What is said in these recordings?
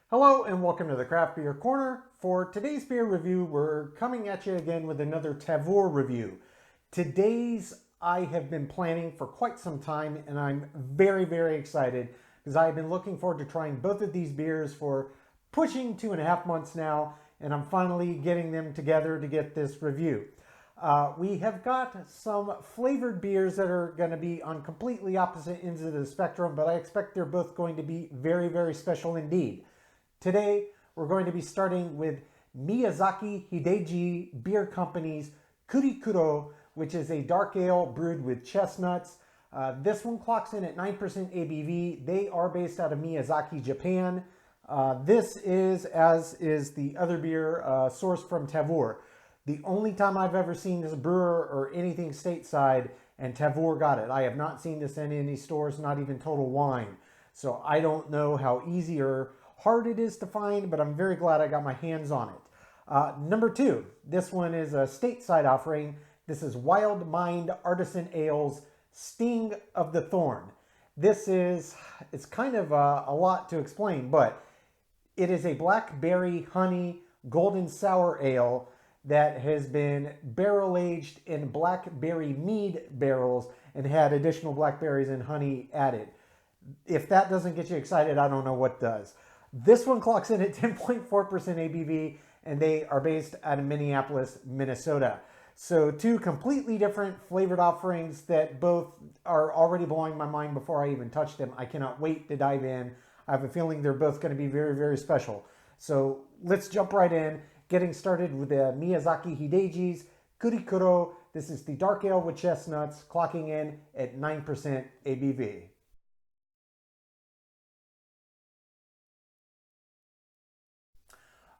Hello and welcome to the Craft Beer Corner. For today's beer review, we're coming at you again with another Tavour review. Today's I have been planning for quite some time and I'm very excited because I've been looking forward to trying both of these beers for pushing 2.5 months now, and I'm finally getting them together to get this review. We have got some flavored beers that are going to be on completely opposite ends of the spectrum, but I expect they're both going to be very special indeed. Today, we're going to be starting with Miyazaki Hideji Beer Company's Kuri Kuro, which is a dark ale brewed with chestnuts. This one clocks in at 9% ABV. They are based out of Miyazaki, Japan. This is, as is the other beer, sourced from Tavour. The only time I've ever seen this brewer or anything stateside, and Tavour got it. I have not seen this in any stores, not even Total Wine. So I don't know how easy or hard it is to find, but I'm very glad I got my hands on it. Number two, this one is a stateside offering. This is Wild Mind Artisan Ales Sting of the Thorn. It's kind of a lot to explain, but it is a blackberry honey golden sour ale that has been barrel aged in blackberry mead barrels and had additional blackberries and honey added. If that doesn't get you excited, I don't know what does. This one clocks in at 10.4% ABV, and they are based out of Minneapolis, Minnesota. So two completely different flavored offerings that both are already blowing my mind before I even touch them. I cannot wait to dive in. I have a feeling they're both going to be very special. So let's jump right in, getting started with the Miyazaki Hideji's Kuri Kuro. This is the dark ale with chestnuts, clocking in at 9% ABV.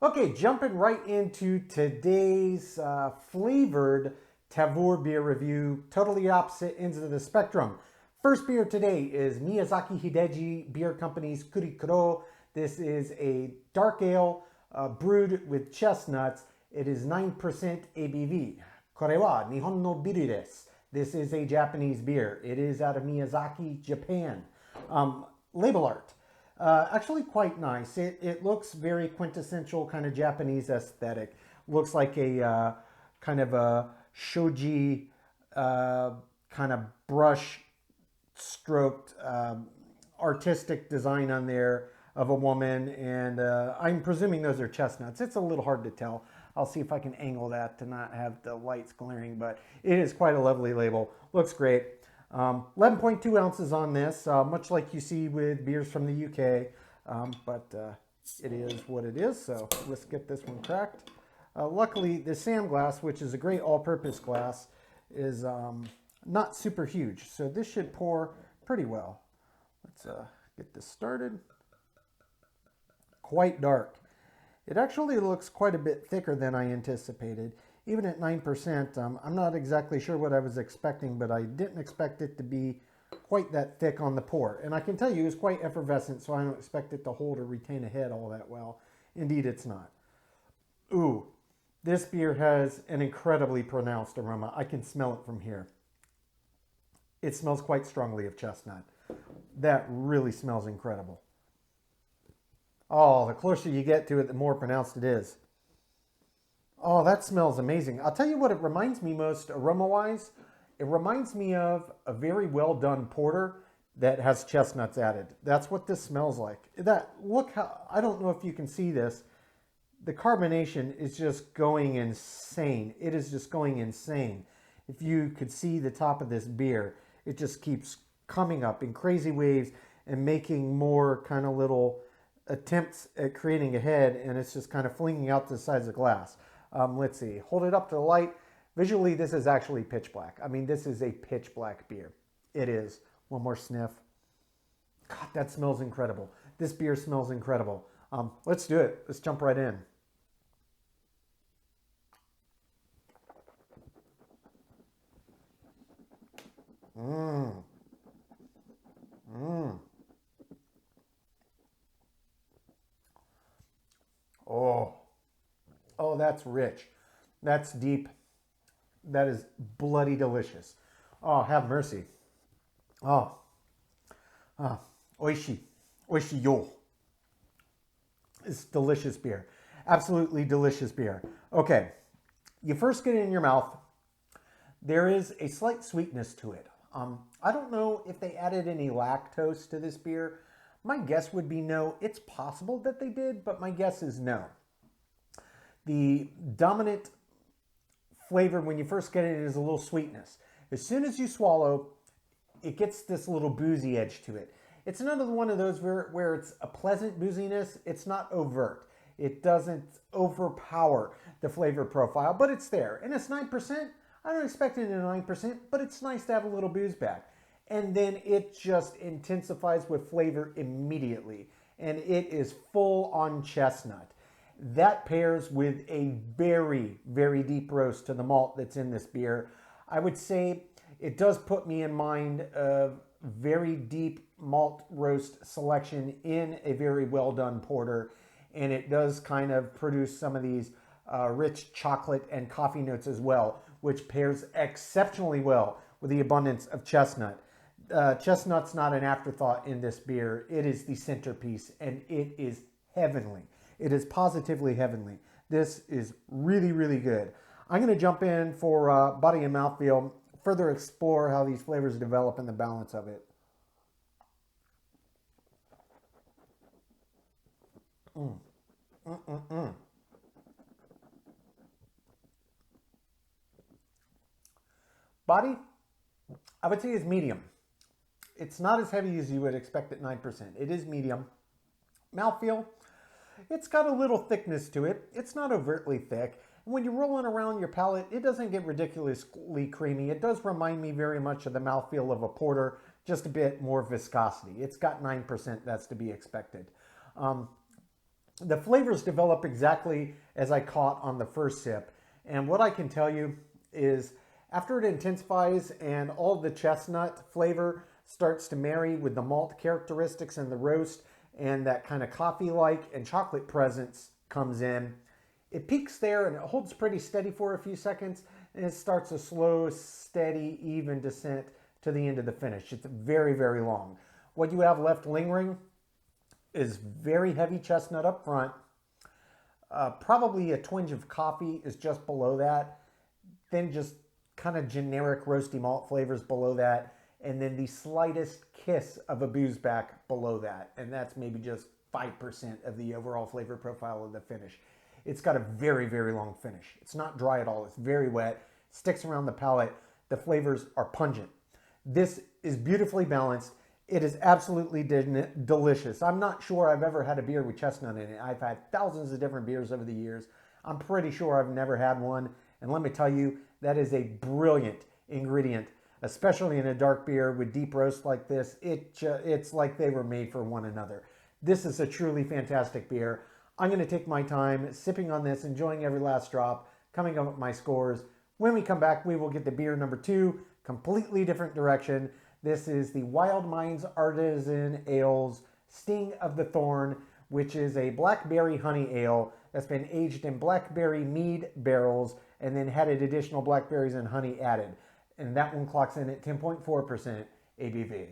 Okay, jumping right into today's flavored Tavour beer review, totally opposite ends of the spectrum. First beer today is Miyazaki Hideji Beer Company's Kuri Kuro. This is a dark ale brewed with chestnuts. It is 9% ABV. Kore wa Nihon no biru desu. This is a Japanese beer. It is out of Miyazaki, Japan. Label art. Actually quite nice. It looks very quintessential kind of Japanese aesthetic. Looks like a kind of a shoji kind of brush stroked artistic design on there of a woman, and I'm presuming those are chestnuts. It's a little hard to tell. I'll see if I can angle that to not have the lights glaring, but it is quite a lovely label. Looks great. 11.2 ounces on this, much like you see with beers from the UK, but it is what it is, so let's get this one cracked. Luckily, the Sam glass, which is a great all-purpose glass, is not super huge, so this should pour pretty well. Let's get this started. Quite dark. It actually looks quite a bit thicker than I anticipated. Even at 9%, I'm not exactly sure what I was expecting, but I didn't expect it to be quite that thick on the pour. And I can tell you it's quite effervescent, so I don't expect it to hold or retain a head all that well. Indeed, it's not. Ooh, this beer has an incredibly pronounced aroma. I can smell it from here. It smells quite strongly of chestnut. That really smells incredible. Oh, the closer you get to it, the more pronounced it is. Oh, that smells amazing. I'll tell you what it reminds me most aroma-wise. It reminds me of a very well done porter that has chestnuts added. That's what this smells like. Look how, I don't know if you can see this. The carbonation is just going insane. It is just going insane. If you could see the top of this beer, it just keeps coming up in crazy waves and making more kind of little attempts at creating a head, and it's just kind of flinging out to the sides of the glass. Let's see, hold it up to the light. Visually, this is actually pitch black. I mean, this is a pitch black beer. It is. One more sniff. God, that smells incredible. This beer smells incredible. Let's do it. Let's jump right in. Mmm. Mmm. Oh. Oh, that's rich. That's deep. That is bloody delicious. Oh, have mercy. Oh, ah, oishi. Oishi yo. It's delicious beer. Absolutely delicious beer. Okay, you first get it in your mouth. There is a slight sweetness to it. I don't know if they added any lactose to this beer. My guess would be no. It's possible that they did, but my guess is no. The dominant flavor when you first get it is a little sweetness. As soon as you swallow, it gets this little boozy edge to it. It's another one of those where it's a pleasant booziness. It's not overt. It doesn't overpower the flavor profile, but it's there. And it's 9%. I don't expect it at 9%, but it's nice to have a little booze back. And then it just intensifies with flavor immediately. And it is full on chestnut. That pairs with a very, very deep roast to the malt that's in this beer. I would say it does put me in mind of very deep malt roast selection in a very well done porter. And it does kind of produce some of these rich chocolate and coffee notes as well, which pairs exceptionally well with the abundance of chestnut. Chestnut's not an afterthought in this beer. It is the centerpiece, and it is heavenly. It is positively heavenly. This is really, really good. I'm going to jump in for body and mouthfeel, further explore how these flavors develop and the balance of it. Body, I would say is medium. It's not as heavy as you would expect at 9%. It is medium. Mouthfeel, it's got a little thickness to it. It's not overtly thick. And when you're rolling around your palate, it doesn't get ridiculously creamy. It does remind me very much of the mouthfeel of a porter, just a bit more viscosity. It's got 9%, that's to be expected. The flavors develop exactly as I caught on the first sip. And what I can tell you is after it intensifies and all the chestnut flavor starts to marry with the malt characteristics and the roast, and that kind of coffee-like and chocolate presence comes in, it peaks there and it holds pretty steady for a few seconds, and it starts a slow, steady, even descent to the end of the finish. It's very, very long. What you have left lingering is very heavy chestnut up front. Probably a twinge of coffee is just below that. Then just kind of generic roasty malt flavors below that. And then the slightest kiss of a booze back below that. And that's maybe just 5% of the overall flavor profile of the finish. It's got a very, very long finish. It's not dry at all. It's very wet. Sticks around the palate. The flavors are pungent. This is beautifully balanced. It is absolutely delicious. I'm not sure I've ever had a beer with chestnut in it. I've had thousands of different beers over the years. I'm pretty sure I've never had one. And let me tell you, that is a brilliant ingredient, especially in a dark beer with deep roast like this. It's like they were made for one another. This is a truly fantastic beer. I'm going to take my time sipping on this, enjoying every last drop, coming up with my scores. When we come back, we will get the beer number 2, completely different direction. This is the Wild Mind Artisan Ales Sting of the Thorn, which is a blackberry honey ale that's been aged in blackberry mead barrels and then had additional blackberries and honey added. And that one clocks in at 10.4% ABV.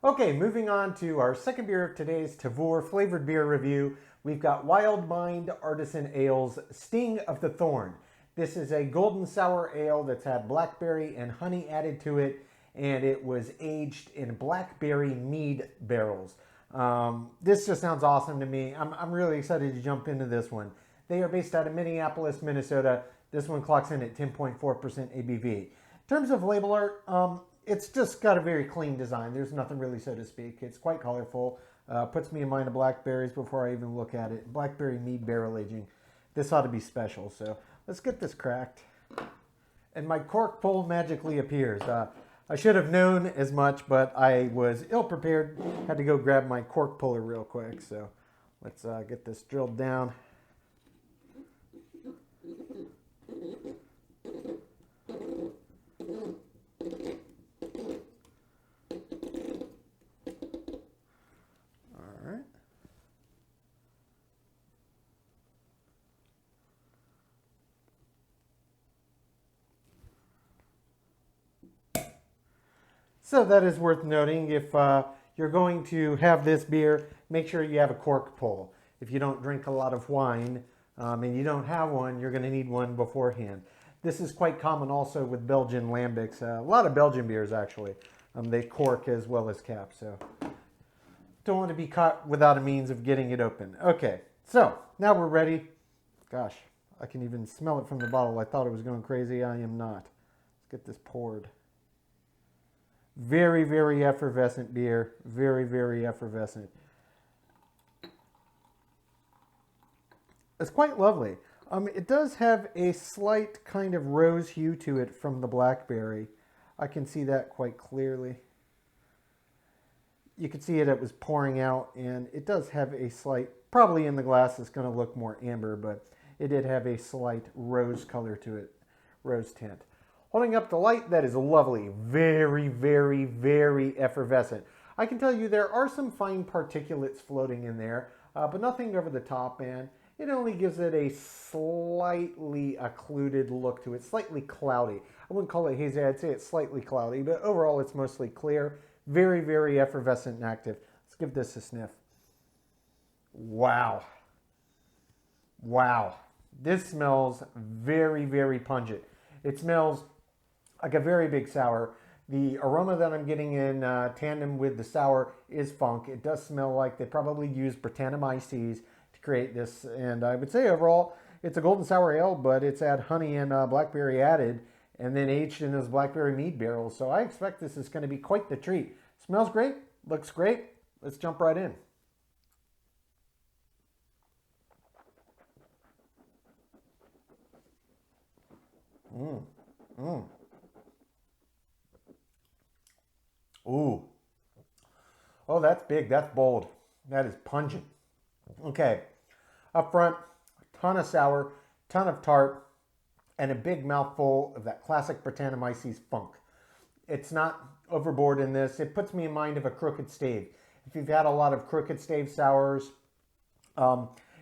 Okay, moving on to our second beer of today's Tavour flavored beer review. We've got Wild Mind Artisan Ales Sting of the Thorn. This is a golden sour ale that's had blackberry and honey added to it, and it was aged in blackberry mead barrels. This just sounds awesome to me. I'm really excited to jump into this one. They are based out of Minneapolis, Minnesota. This one clocks in at 10.4% ABV. In terms of label art, it's just got a very clean design. There's nothing really, so to speak. It's quite colorful. Puts me in mind of blackberries before I even look at it. Blackberry mead barrel aging. This ought to be special. So let's get this cracked. And my cork pull magically appears. I should have known as much, but I was ill prepared. Had to go grab my cork puller real quick. So let's get this drilled down. So that is worth noting. If you're going to have this beer, make sure you have a cork pull. If you don't drink a lot of wine and you don't have one, you're going to need one beforehand. This is quite common also with Belgian lambics. A lot of Belgian beers actually. They cork as well as cap, so don't want to be caught without a means of getting it open. Okay, so now we're ready. Gosh, I can even smell it from the bottle. I thought it was going crazy. I am not. Let's get this poured. Very, very effervescent beer. Very, very effervescent. It's quite lovely. It does have a slight kind of rose hue to it from the blackberry. I can see that quite clearly. You can see it was pouring out, and it does have a slight, probably in the glass it's going to look more amber, but it did have a slight rose color to it, rose tint. Holding up the light, that is lovely. Very, very, very effervescent. I can tell you there are some fine particulates floating in there, but nothing over the top, and it only gives it a slightly occluded look to it, slightly cloudy. I wouldn't call it hazy, I'd say it's slightly cloudy, but overall it's mostly clear. Very, very effervescent and active. Let's give this a sniff. Wow. Wow. This smells very, very pungent. It smells like a very big sour. The aroma that I'm getting in tandem with the sour is funk. It does smell like they probably used Brettanomyces to create this. And I would say overall, it's a golden sour ale, but it's had honey and blackberry added and then aged in those blackberry mead barrels. So I expect this is going to be quite the treat. Smells great, looks great. Let's jump right in. Ooh. Oh, that's big, that's bold. That is pungent. Okay, up front, a ton of sour, ton of tart, and a big mouthful of that classic Brettanomyces funk. It's not overboard in this. It puts me in mind of a crooked stave. If you've had a lot of crooked stave sours,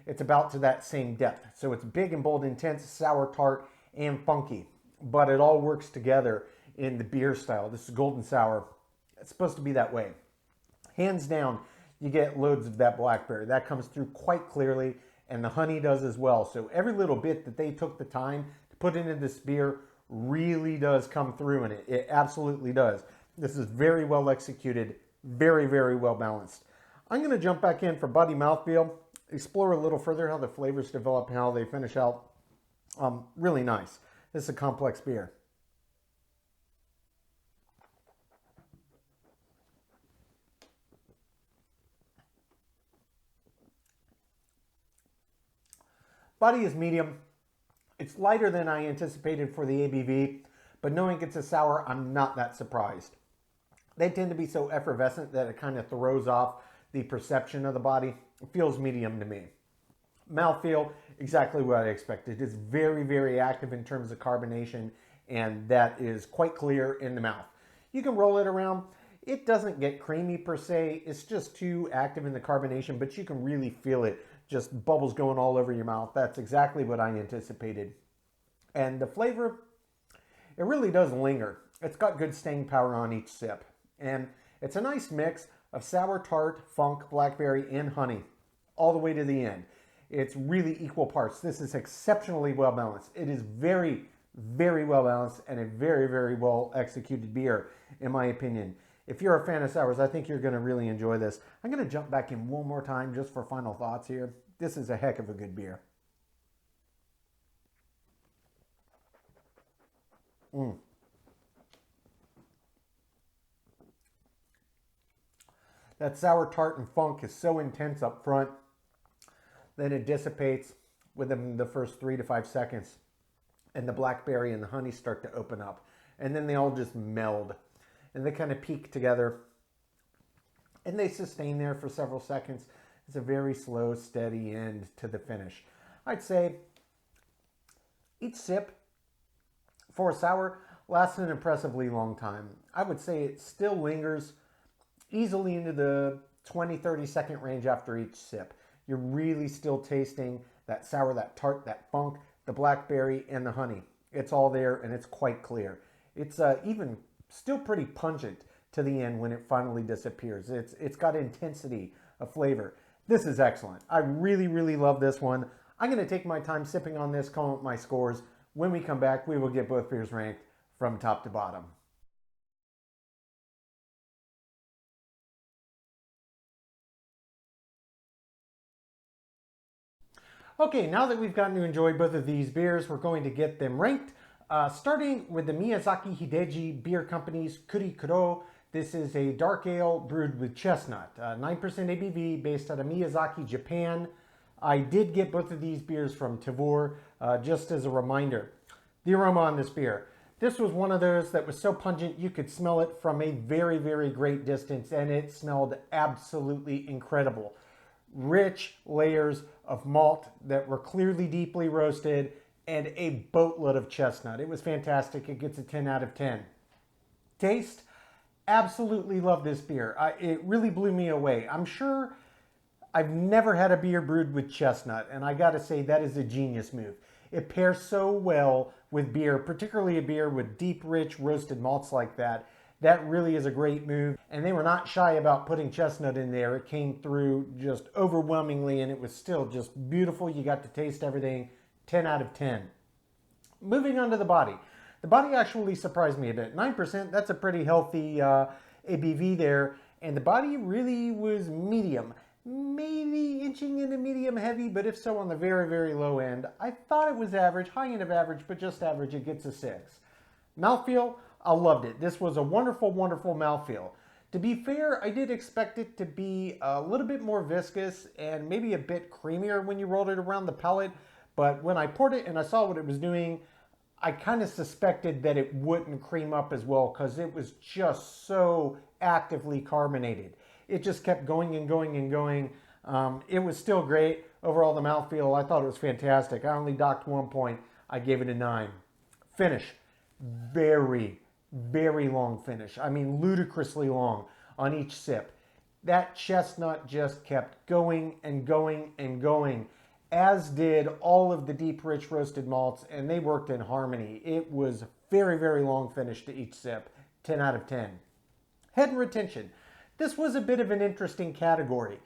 it's about to that same depth. So it's big and bold, intense, sour, tart, and funky. But it all works together in the beer style. This is golden sour. It's supposed to be that way. Hands down, you get loads of that blackberry. That comes through quite clearly, and the honey does as well. So every little bit that they took the time to put into this beer really does come through in it. It absolutely does. This is very well executed, very, very well balanced. I'm going to jump back in for body mouthfeel, explore a little further how the flavors develop, how they finish out. Really nice. This is a complex beer. Body is medium. It's lighter than I anticipated for the ABV, but knowing it's a sour, I'm not that surprised. They tend to be so effervescent that it kind of throws off the perception of the body. It feels medium to me. Mouthfeel, exactly what I expected. It's very, very active in terms of carbonation, and that is quite clear in the mouth. You can roll it around. It doesn't get creamy per se. It's just too active in the carbonation, but you can really feel it. Just bubbles going all over your mouth. That's exactly what I anticipated. And the flavor, it really does linger. It's got good staying power on each sip. And it's a nice mix of sour, tart, funk, blackberry, and honey all the way to the end. It's really equal parts. This is exceptionally well balanced. It is very, very well balanced and a very, very well executed beer, in my opinion. If you're a fan of sours, I think you're going to really enjoy this. I'm going to jump back in one more time just for final thoughts here. This is a heck of a good beer. That sour, tart, and funk is so intense up front, then it dissipates within the first 3 to 5 seconds. And the blackberry and the honey start to open up. And then they all just meld. And they kind of peak together. And they sustain there for several seconds. It's a very slow, steady end to the finish. I'd say each sip for a sour lasts an impressively long time. I would say it still lingers easily into the 20-30 second range after each sip. You're really still tasting that sour, that tart, that funk, the blackberry, and the honey. It's all there, and it's quite clear. It's even still pretty pungent to the end when it finally disappears. It's got intensity of flavor. This is excellent. I really, really love this one. I'm going to take my time sipping on this, calling up my scores. When we come back, we will get both beers ranked from top to bottom. Okay, now that we've gotten to enjoy both of these beers, we're going to get them ranked. Starting with the Miyazaki Hideji Beer Company's Kuri Kuro. This is a dark ale brewed with chestnut, 9% ABV, based out of Miyazaki, Japan. I did get both of these beers from Tavour, just as a reminder. The aroma on this beer. This was one of those that was so pungent you could smell it from a very, very great distance, and it smelled absolutely incredible. Rich layers of malt that were clearly deeply roasted, and a boatload of chestnut. It was fantastic. It gets a 10 out of 10. Taste, absolutely love this beer. It really blew me away. I'm sure I've never had a beer brewed with chestnut, and I gotta say that is a genius move. It pairs so well with beer, particularly a beer with deep, rich, roasted malts like that. That really is a great move, and they were not shy about putting chestnut in there. It came through just overwhelmingly, and it was still just beautiful. You got to taste everything. 10 out of 10. Moving on to the body. The body actually surprised me a bit. 9%, that's a pretty healthy ABV there, and the body really was medium. Maybe inching into medium heavy, but if so, on the very, very low end. I thought it was average, high end of average, but just average. It gets a 6. Mouthfeel, I loved it. This was a wonderful, wonderful mouthfeel. To be fair, I did expect it to be a little bit more viscous and maybe a bit creamier when you rolled it around the palate, but when I poured it and I saw what it was doing, I kind of suspected that it wouldn't cream up as well because it was just so actively carbonated. It just kept going and going and going. It was still great. Overall, the mouthfeel, I thought it was fantastic. I only docked 1 point. I gave it a 9. Finish, very, very long finish. I mean, ludicrously long on each sip. That chestnut just kept going and going and going, as did all of the deep, rich roasted malts, and they worked in harmony. It was very, very long finish to each sip. 10 out of 10. Head and retention. This was a bit of an interesting category.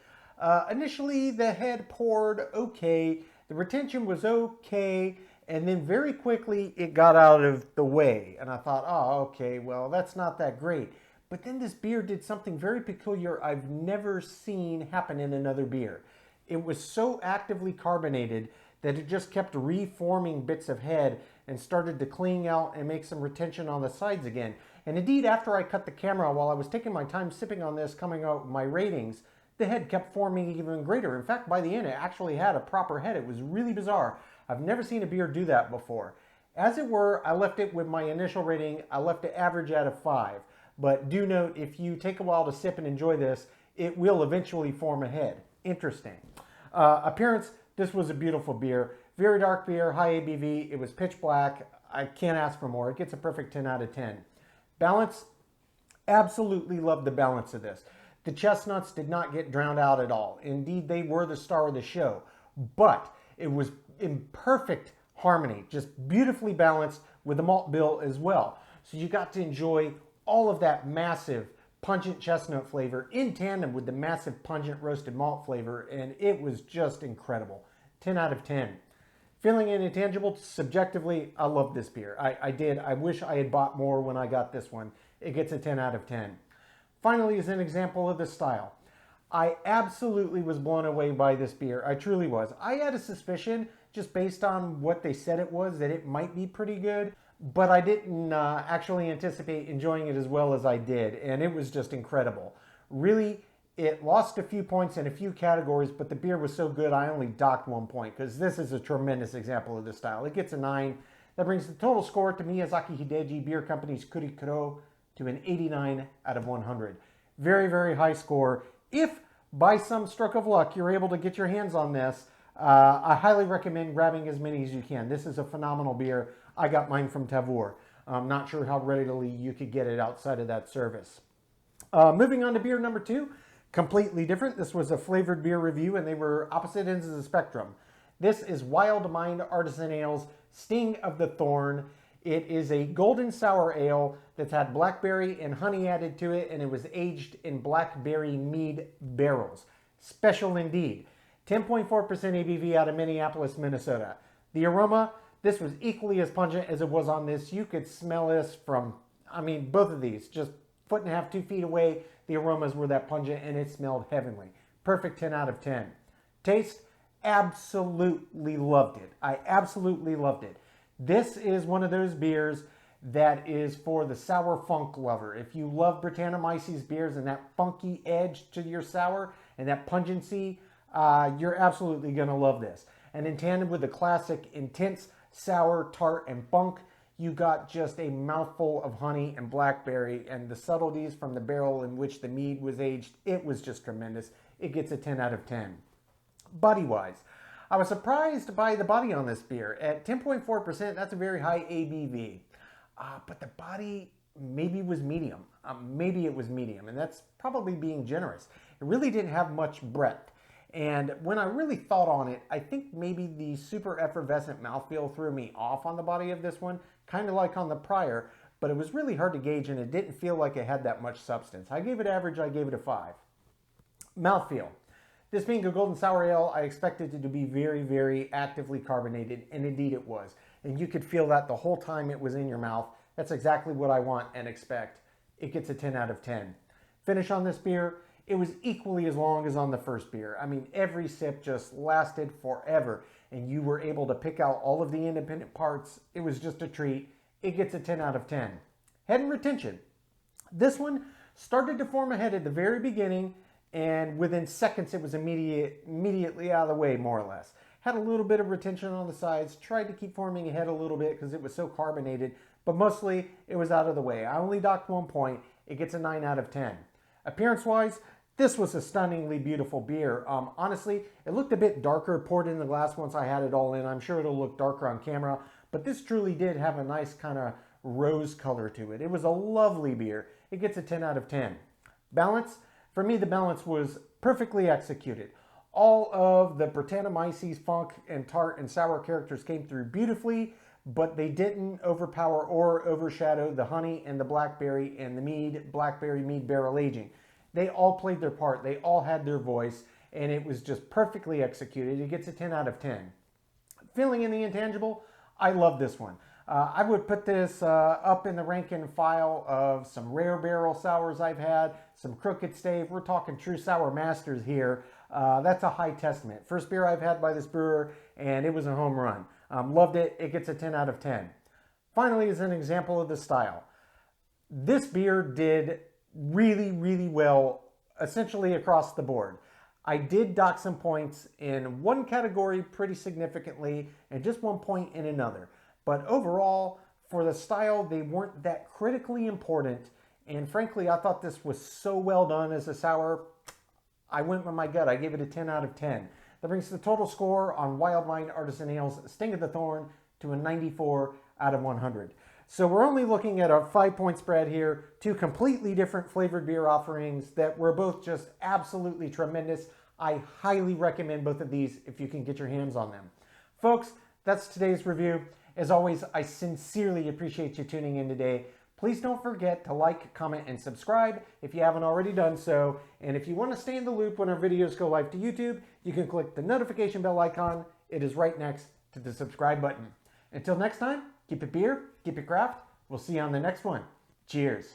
Initially, the head poured okay, the retention was okay, and then very quickly it got out of the way. And I thought, oh, okay, well, that's not that great. But then this beer did something very peculiar I've never seen happen in another beer. It was so actively carbonated that it just kept reforming bits of head and started to clean out and make some retention on the sides again. And indeed, after I cut the camera, while I was taking my time sipping on this, coming out with my ratings, the head kept forming even greater. In fact, by the end, it actually had a proper head. It was really bizarre. I've never seen a beer do that before. As it were, I left it with my initial rating. I left it average out of 5. But do note, if you take a while to sip and enjoy this, it will eventually form a head. Interesting. Appearance, this was a beautiful beer. Very dark beer, high ABV. It was pitch black. I can't ask for more. It gets a perfect 10 out of 10. Balance, absolutely love the balance of this. The chestnuts did not get drowned out at all. Indeed, they were the star of the show. But it was in perfect harmony, just beautifully balanced with the malt bill as well. So you got to enjoy all of that massive pungent chestnut flavor in tandem with the massive pungent roasted malt flavor, and it was just incredible. 10 out of 10. Feeling and intangible, subjectively, I love this beer. I did. I wish I had bought more when I got this one. It gets a 10 out of 10. Finally, as an example of the style, I absolutely was blown away by this beer. I truly was. I had a suspicion, just based on what they said it was, that it might be pretty good, but I didn't actually anticipate enjoying it as well as I did, and it was just incredible. Really, it lost a few points in a few categories, but the beer was so good I only docked 1 point, because this is a tremendous example of this style. It gets a 9. That brings the total score to Miyazaki Hideji Beer Company's Kuri Kuro to an 89 out of 100. Very, very high score. If by some stroke of luck you're able to get your hands on this, I highly recommend grabbing as many as you can. This is a phenomenal beer. I got mine from Tavour. I'm not sure how readily you could get it outside of that service. Moving on to beer number 2, completely different. This was a flavored beer review, and they were opposite ends of the spectrum. This is Wild Mind Artisan Ales Sting of the Thorn. It is a golden sour ale that's had blackberry and honey added to it, and it was aged in blackberry mead barrels. Special indeed. 10.4% ABV out of Minneapolis, Minnesota. The aroma, this was equally as pungent as it was on this. You could smell this from, I mean, both of these, just 1.5 to 2 feet away. The aromas were that pungent, and it smelled heavenly. Perfect 10 out of 10. Taste, absolutely loved it. I absolutely loved it. This is one of those beers that is for the sour funk lover. If you love Brettanomyces beers and that funky edge to your sour and that pungency, you're absolutely going to love this. And in tandem with the classic intense sour, tart, and funk, you got just a mouthful of honey and blackberry, and the subtleties from the barrel in which the mead was aged. It was just tremendous. It gets a 10 out of 10. Body-wise, I was surprised by the body on this beer. At 10.4%, that's a very high ABV. But the body maybe was medium. Maybe it was medium, and that's probably being generous. It really didn't have much breadth. And when I really thought on it, I think maybe the super effervescent mouthfeel threw me off on the body of this one, kind of like on the prior, but it was really hard to gauge, and it didn't feel like it had that much substance. I gave it average, I gave it a 5. Mouthfeel. This being a golden sour ale, I expected it to be very, very actively carbonated, and indeed it was. And you could feel that the whole time it was in your mouth. That's exactly what I want and expect. It gets a 10 out of 10. Finish on this beer, it was equally as long as on the first beer. I mean, every sip just lasted forever, and you were able to pick out all of the independent parts. It was just a treat. It gets a 10 out of 10. Head and retention. This one started to form a head at the very beginning, and within seconds it was immediately out of the way, more or less. Had a little bit of retention on the sides, tried to keep forming a head a little bit because it was so carbonated, but mostly it was out of the way. I only docked 1 point. It gets a 9 out of 10. Appearance-wise, this was a stunningly beautiful beer. Honestly, it looked a bit darker poured in the glass once I had it all in. I'm sure it'll look darker on camera, but this truly did have a nice kind of rose color to it. It was a lovely beer. It gets a 10 out of 10. Balance, for me the balance was perfectly executed. All of the Brettanomyces funk and tart and sour characters came through beautifully, but they didn't overpower or overshadow the honey and the blackberry and the mead, blackberry mead barrel aging. They all played their part. They all had their voice, and it was just perfectly executed. It gets a 10 out of 10. Filling in the intangible, I love this one. I would put this up in the rank and file of some rare barrel sours I've had, some crooked stave. We're talking true sour masters here. That's a high testament. First beer I've had by this brewer, and it was a home run. Loved it. It gets a 10 out of 10. Finally, as an example of the style, this beer did really, really well, essentially across the board. I did dock some points in one category pretty significantly, and just 1 point in another. But overall, for the style, they weren't that critically important. And frankly, I thought this was so well done as a sour, I went with my gut. I gave it a 10 out of 10. That brings the total score on Wild Mind Artisan Ales Sting of the Thorn to a 94 out of 100. So we're only looking at a 5-point spread here, 2 completely different flavored beer offerings that were both just absolutely tremendous. I highly recommend both of these if you can get your hands on them. Folks, that's today's review. As always, I sincerely appreciate you tuning in today. Please don't forget to like, comment, and subscribe if you haven't already done so. And if you want to stay in the loop when our videos go live to YouTube, you can click the notification bell icon. It is right next to the subscribe button. Until next time, keep it beer, keep it craft. We'll see you on the next one. Cheers.